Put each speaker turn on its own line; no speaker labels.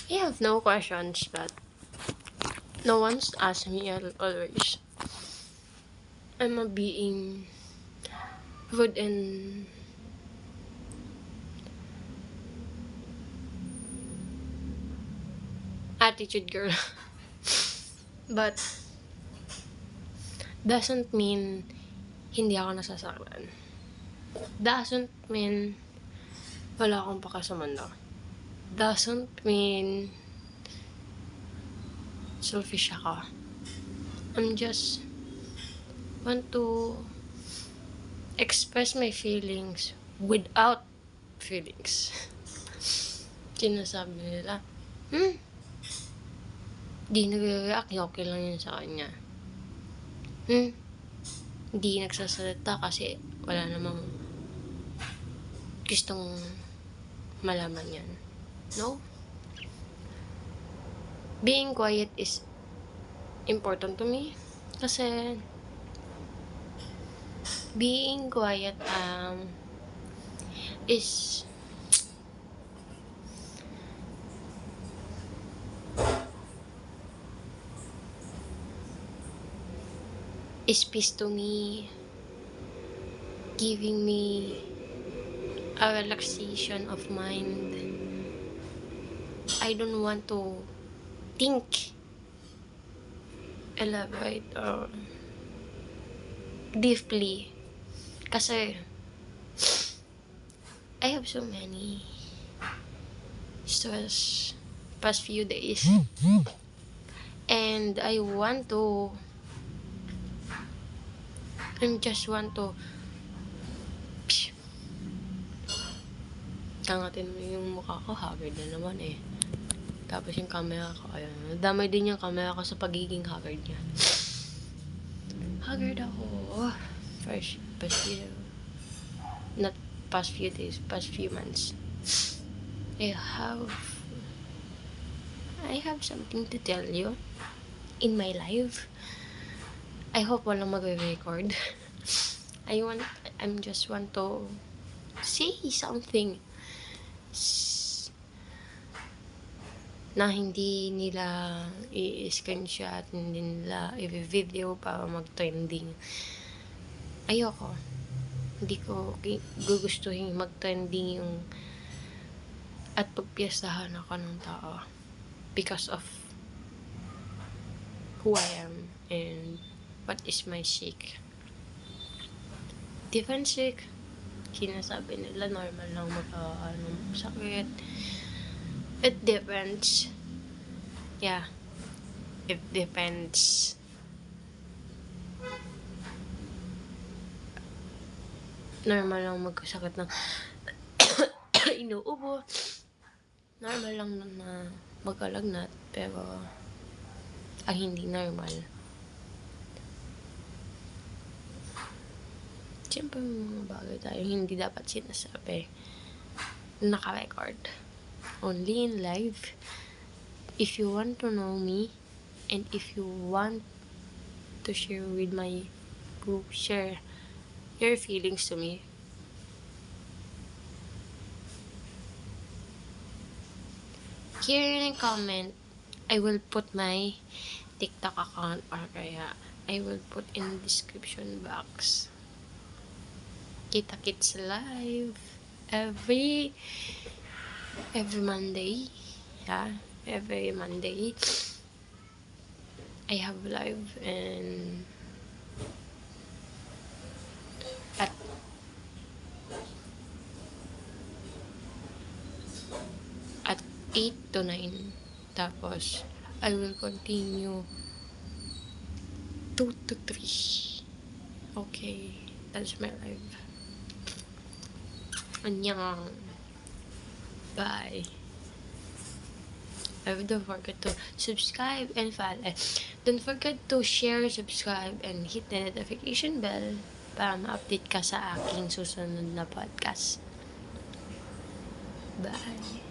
I have no questions, but no one's asked me always. I'm a being food and attitude girl. But doesn't mean hindi ako nasasaktan. Doesn't mean wala akong paka sa mundo. Doesn't mean selfish ako. I'm just want to express my feelings without feelings. Sinasabi nila, di nagre-react, okay lang yun sa kanya. Di nagsasalita kasi wala namang gustong malaman yan. No? Being quiet is important to me kasi being quiet is peace to me, giving me a relaxation of mind. I don't want to think, elaborate, or deeply. Kasi I have so many stress past few days. And I just want to kangatin mo yung mukha ko, haggard na naman eh. Tapos yung camera ko, ayun. Damay din yung camera ko sa pagiging haggard niya. Haggard ako. Past few, not past few days, past few months. I have something to tell you in my life. I hope walang magre-record. I'm just want to say something na hindi nila i-screenshot, hindi nila i-video para mag-trending. Ayoko. Hindi ko gugustuhin mag-trending yung at pagpiyasahan ako ng tao because of who I am and what is my sick. Different sick. Sinasabi nila normal lang sakit. It depends. Yeah. It depends. Normal lang magkasakit ng inuubo. Normal lang na magkalagnat. Pero ang hindi normal, siyempre mga bagay tayo hindi dapat sinasabi. Naka-record. Only in live. If you want to know me, and if you want to share with my group, share your feelings to me, here in a comment, I will put my TikTok account or kaya I will put in the description box. Kita-kits live every Monday. Yeah, every Monday I have live and at 8 to 9. Tapos I will continue 2 to 3. Okay, that's my life. Annyeong. Bye. Don't forget to subscribe and follow. Don't forget to share, subscribe, and hit the notification bell para ma-update ka sa aking susunod na podcast. Bye.